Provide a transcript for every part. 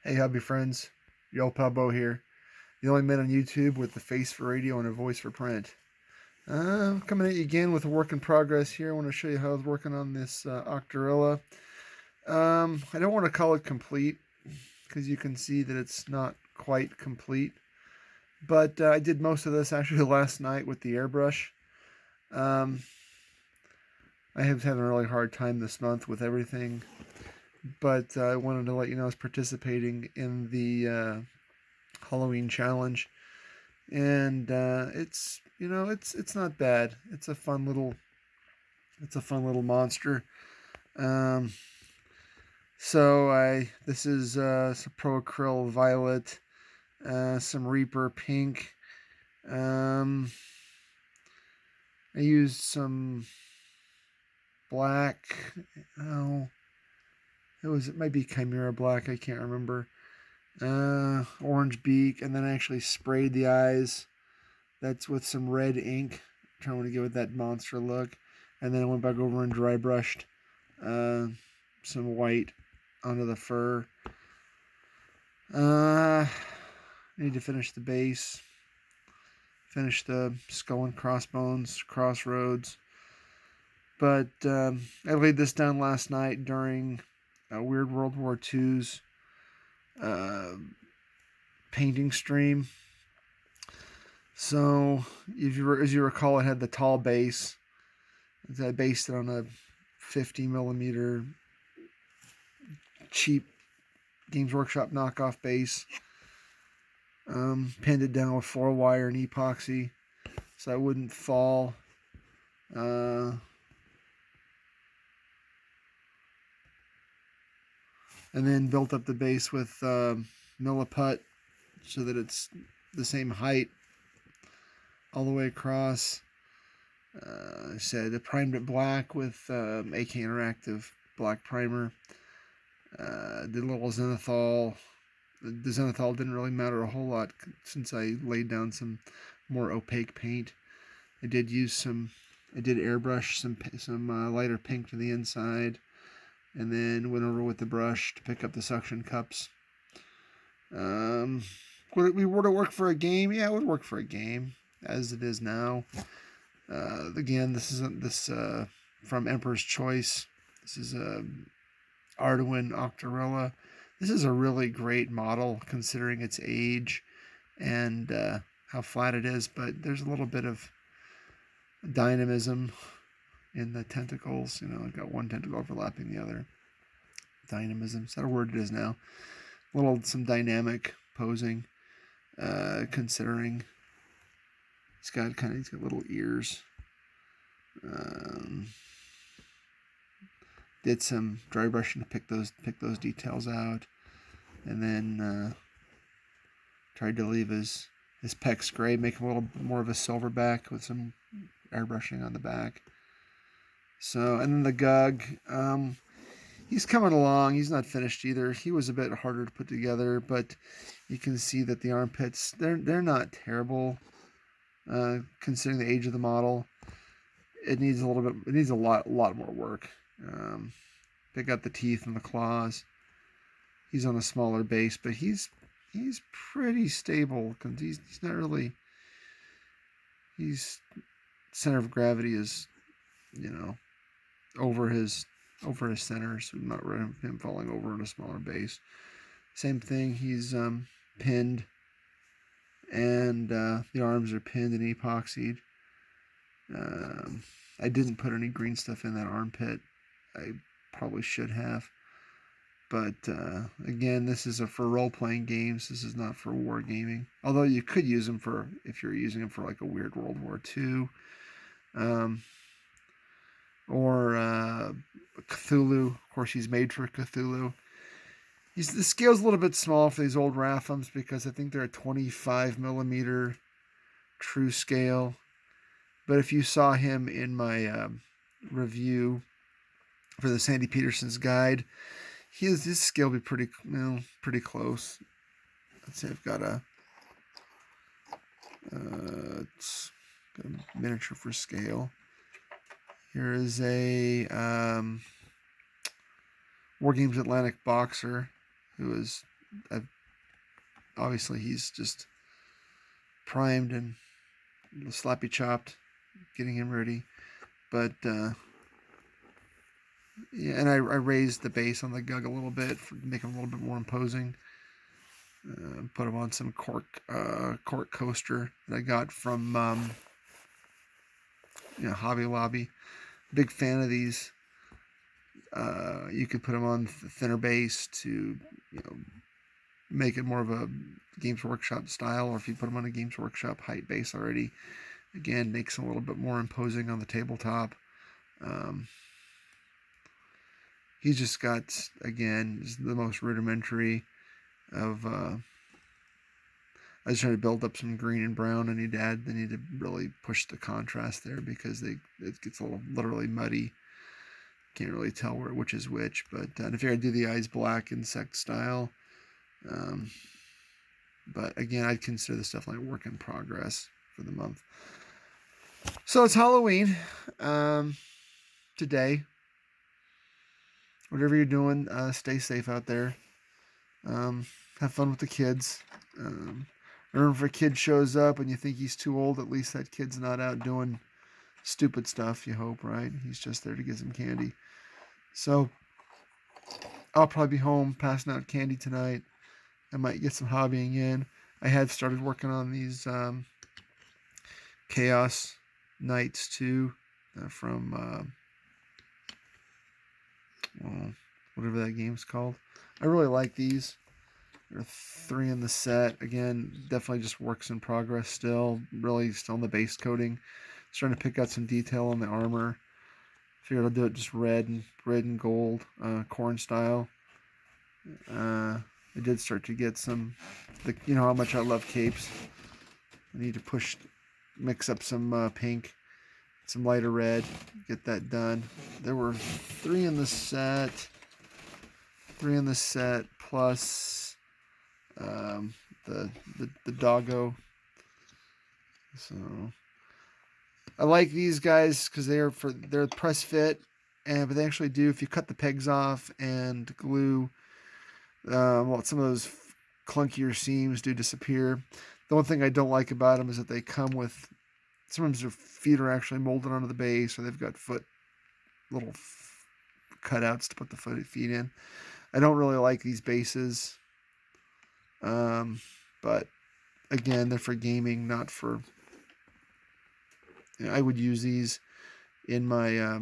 Hey, hobby friends. Your old pal Bo here. The only man on YouTube with a face for radio and a voice for print. Coming at you again with a work in progress here. I want to show you how I was working on this Octorilla. I don't want to call it complete because you can see that it's not quite complete. But I did most of this actually last night with the airbrush. Um, I have had a really hard time this month with everything. But I wanted to let you know I was participating in the Halloween challenge, and it's not bad. It's a fun little monster. Um, so I this is some Pro Acryl Violet, some Reaper Pink. Um, I used some black. Oh, it might be Chimera Black. I can't remember. Orange beak, and then I actually sprayed the eyes. That's with some red ink, trying to give it that monster look. And then I went back over and dry brushed uh, some white onto the fur. I need to finish the base, finish the skull and crossbones, crossroads. But I laid this down last night during a Weird World War II's uh, painting stream. So, as you recall, it had the tall base. I based it on a 50 millimeter cheap Games Workshop knockoff base. Pinned it down with 4-wire and epoxy so it wouldn't fall. And then built up the base with Milliput so that it's the same height all the way across. I said I primed it black with AK Interactive black primer. Did a little zenithal. The zenithal didn't really matter a whole lot since I laid down some more opaque paint. I did airbrush some lighter pink to the inside, and then went over with the brush to pick up the suction cups. Would it work for a game? Yeah, it would work for a game as it is now. Again, this isn't this from Emperor's Choice. This is a Arduin Octorilla. This is a really great model considering its age and how flat it is, but there's a little bit of dynamism in the tentacles. I've got one tentacle overlapping the other. Dynamism, is that a word? It is now. Some dynamic posing, considering he's got little ears. Did some dry brushing to pick those details out, and then tried to leave his pecs gray, make him a little more of a silverback with some airbrushing on the back. So, and then the Gug, he's coming along. He's not finished either. He was a bit harder to put together, but you can see that the armpits, they're not terrible, considering the age of the model. It needs a lot more work. They got the teeth and the claws. He's on a smaller base, but he's pretty stable because he's not really. He's center of gravity is, over his center, so not him falling over in a smaller base. Same thing. He's pinned, and the arms are pinned and epoxied. I didn't put any green stuff in that armpit. I probably should have. But again, this is for role-playing games. This is not for wargaming. Although you could use them if you're using them for like a Weird World War II. Or Cthulhu. Of course, he's made for Cthulhu. The scale's a little bit small for these old Rathams because I think they're a 25 millimeter true scale. But if you saw him in my review for the Sandy Peterson's guide, his scale will be pretty close. Let's say I've got it's got a miniature for scale. Here is a War Games Atlantic boxer who is obviously he's just primed and sloppy chopped, getting him ready. But yeah, and I raised the base on the Gug a little bit to make him a little bit more imposing. Put him on some cork coaster that I got from Hobby Lobby. Big fan of these. You could put them on the thinner base to make it more of a Games Workshop style, or if you put them on a Games Workshop height base already, again, makes them a little bit more imposing on the tabletop. He's just got, again, the most rudimentary of. I was trying to build up some green and brown. I need to really push the contrast there because it gets a little literally muddy. Can't really tell which is which. But if you're gonna do the eyes black insect style, but again, I'd consider this definitely a work in progress for the month. So it's Halloween today. Whatever you're doing, stay safe out there. Have fun with the kids. Remember, if a kid shows up and you think he's too old, at least that kid's not out doing stupid stuff, you hope, right? He's just there to get some candy. So I'll probably be home passing out candy tonight. I might get some hobbying in. I have started working on these Chaos Knights too, from whatever that game's called. I really like these. There are 3 in the set. Again, definitely just works in progress still. Really still in the base coating. Starting to pick out some detail on the armor. Figured I'll do it just red and gold, corn style. I did start to get some, you know how much I love capes. I need to mix up some pink, some lighter red, get that done. There were 3 in the set. 3 in the set plus the doggo. So I like these guys because they're press fit, but they actually do, if you cut the pegs off and glue, some of those clunkier seams do disappear. The one thing I don't like about them is that they come with, sometimes their feet are actually molded onto the base, or they've got little cutouts to put the feet in. I don't really like these bases. But again, they're for gaming, not for. I would use these in my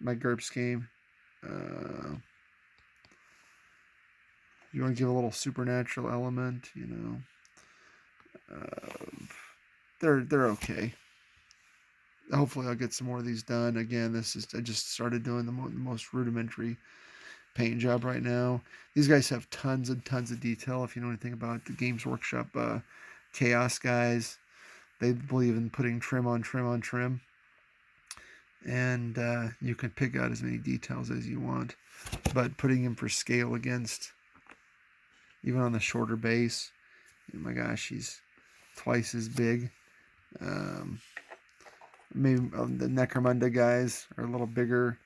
my GURPS game. You want to give a little supernatural element, they're okay. Hopefully, I'll get some more of these done. Again, I just started doing the most rudimentary paint job right now. These guys have tons and tons of detail. If you know anything about the Games Workshop Chaos guys, they believe in putting trim on trim on trim, and you can pick out as many details as you want, but putting them for scale against, even on the shorter base, oh my gosh, he's twice as big. Maybe the Necromunda guys are a little bigger.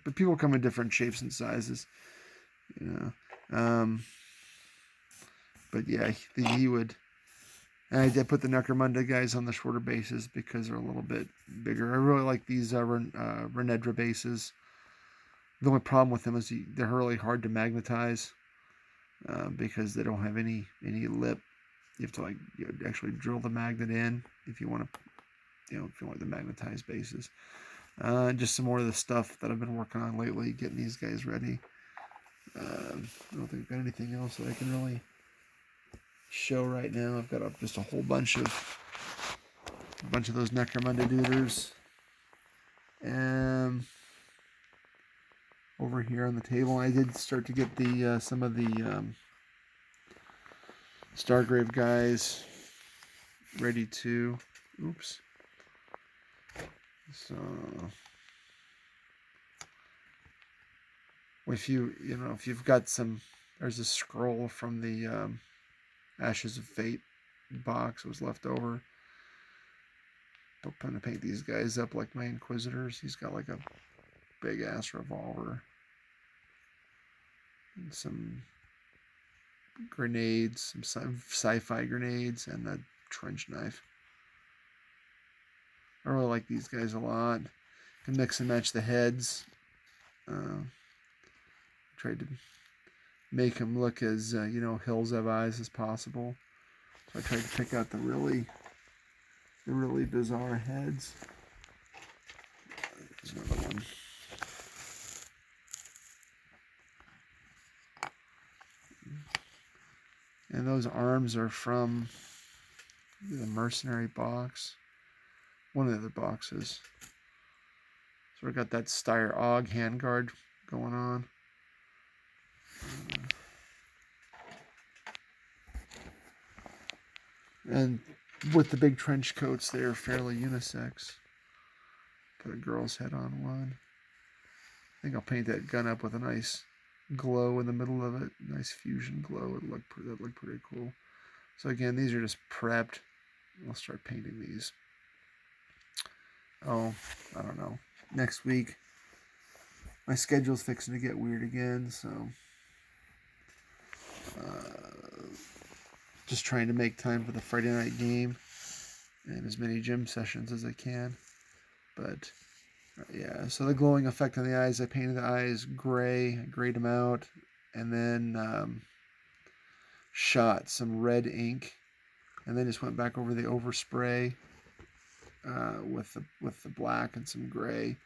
But people come in different shapes and sizes, but yeah, he would. And I did put the Necromunda guys on the shorter bases because they're a little bit bigger. I really like these Renedra bases. The only problem with them is they're really hard to magnetize because they don't have any lip. You have to actually drill the magnet in if you want the magnetized bases. Just some more of the stuff that I've been working on lately, getting these guys ready. I don't think I've got anything else that I can really show right now. I've got just a whole bunch of those Necromunda duders. Over here on the table, I did start to get some of the Stargrave guys ready to. Oops. So if you've got some, there's a scroll from the Ashes of Fate box that was left over. I'm going to paint these guys up like my Inquisitors. He's got like a big ass revolver and some grenades, some sci-fi grenades, and the trench knife. I really like these guys a lot. Can mix and match the heads. Tried to make them look as hills have eyes as possible. So I tried to pick out the really bizarre heads. There's another one. And those arms are from the mercenary box. One of the other boxes. So we've got that Steyr AUG handguard going on. And with the big trench coats, they're fairly unisex. Put a girl's head on one. I think I'll paint that gun up with a nice glow in the middle of it. Nice fusion glow. That'd look pretty cool. So again, these are just prepped. I'll start painting these. Oh, I don't know. Next week, my schedule's fixing to get weird again, so just trying to make time for the Friday night game and as many gym sessions as I can. But yeah, so the glowing effect on the eyes, I painted the eyes gray, grayed them out, and then shot some red ink, and then just went back over the overspray with the black and some gray,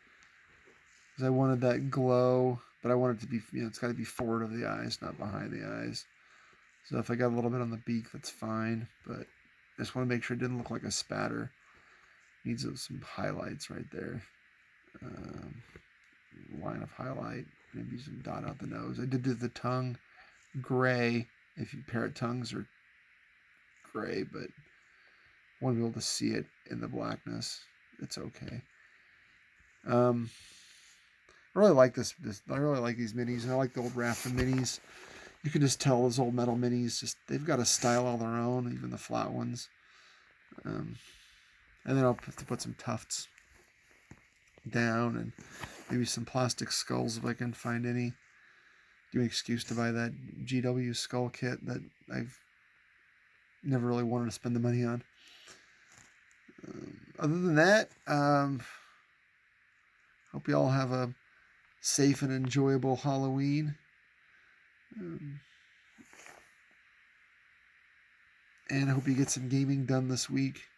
because I wanted that glow, but I wanted it to be, it's got to be forward of the eyes, not behind the eyes. So if I got a little bit on the beak, that's fine, but I just want to make sure it didn't look like a spatter. Needs some highlights right there. Line of highlight, maybe some dot out the nose. I did the tongue gray. If you parrot tongues are gray, but I want to be able to see it in the blackness. It's okay. I really like this. I really like these minis. I like the old Raptor minis. You can just tell those old metal minis, they've got a style all their own, even the flat ones. And then I'll have to put some tufts down and maybe some plastic skulls if I can find any. Give me an excuse to buy that GW skull kit that I've never really wanted to spend the money on. Other than that, hope you all have a safe and enjoyable Halloween. And I hope you get some gaming done this week.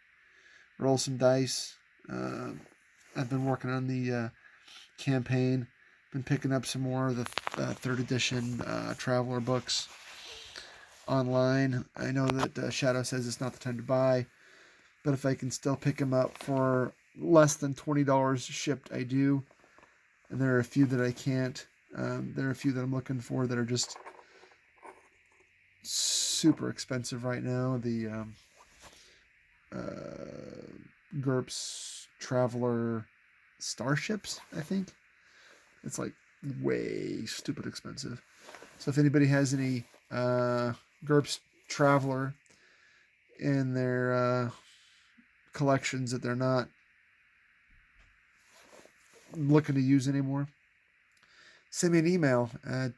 Roll some dice. I've been working on the campaign. Been picking up some more of the 3rd edition Traveler books online. I know that Shadow says it's not the time to buy, but if I can still pick them up for less than $20 shipped, I do. And there are a few that I can't. There are a few that I'm looking for that are just super expensive right now. The GURPS Traveler Starships, I think. It's like way stupid expensive. So if anybody has any GURPS Traveler in their collections that they're not looking to use anymore, send me an email at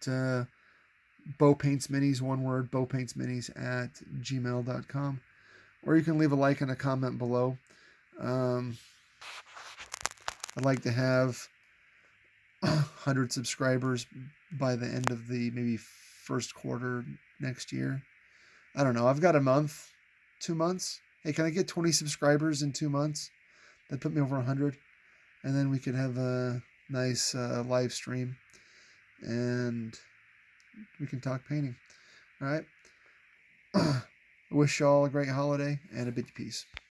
bowpaintsminis, one word, bowpaintsminis@gmail.com. Or you can leave a like and a comment below. I'd like to have 100 subscribers by the end of the maybe first quarter next year. I don't know. I've got a month, 2 months. Hey, can I get 20 subscribers in 2 months? That put me over 100. And then we could have a nice live stream. And we can talk painting. All right. I wish you all a great holiday and a bit of peace.